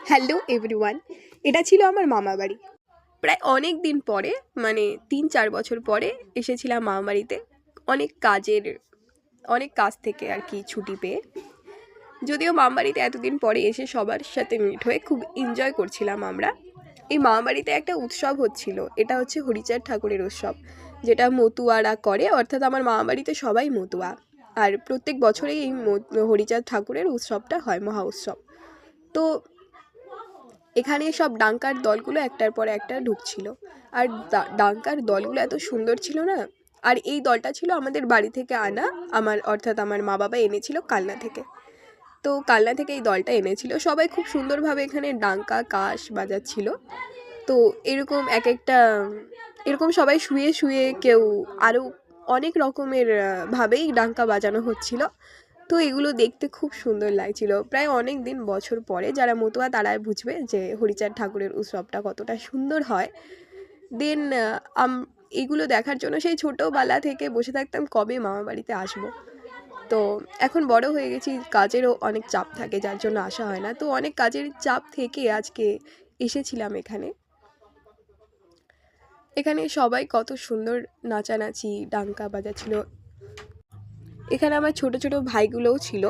Hello everyone, এটা ছিল আমার মামা বাড়ি। প্রায় অনেক দিন পরে, মানে ৩-৪ বছর পরে এসেছিলাম মামা বাড়িতে। অনেক কাজ থেকে আর কি ছুটি পেয়ে। যদিও মামা বাড়িতে এতদিন পরে এসে সবার সাথে মিট হয়ে খুব এনজয় করছিলাম আমরা। এই মামা বাড়িতে একটা উৎসব হচ্ছিল, এটা হচ্ছে হরিচাঁদ ঠাকুরের উৎসব, যেটা মতুয়ারা করে, অর্থাৎ আমার মামা বাড়িতে সবাই মতুয়া। আর প্রত্যেক বছরেই এই হরিচাঁদ ঠাকুরের উৎসবটা হয়, মহা উৎসব। তো এখানে সব ডাঙ্কার দলগুলো একটার পর একটা ঢুকছিল। আর ডাঙ্কার দলগুলো এত সুন্দর ছিল না। আর এই দলটা ছিল আমাদের বাড়ি থেকে আনা, অর্থাৎ আমার মা বাবা এনেছিল কালনা থেকে। তো কালনা থেকে এই দলটা এনেছিল, সবাই খুব সুন্দরভাবে এখানে ডাঙ্কা কাশ বাজাচ্ছিল। তো এরকম সবাই শুয়ে শুয়ে কেউ আরও অনেক রকমের ভাবেই ডাঙ্কা বাজানো হচ্ছিল। তো এগুলো দেখতে খুব সুন্দর লাগছিল। প্রায় অনেক দিন বছর পরে যারা মতুয়া তারাই বুঝবে যে হরিচাঁদ ঠাকুরের উৎসবটা কতটা সুন্দর হয়। দেন এগুলো দেখার জন্য সেই ছোটোবেলা থেকে বসে থাকতাম কবে মামা বাড়িতে আসবো। তো এখন বড় হয়ে গেছি, কাজেরও অনেক চাপ থাকে, যার জন্য আসা হয় না। তো অনেক কাজের চাপ থেকে আজকে এসেছিলাম এখানে। এখানে সবাই কত সুন্দর নাচানাচি ডাঙ্কা বাজাচ্ছিল। এখানে আমার ছোট ছোট ভাইগুলোও ছিল।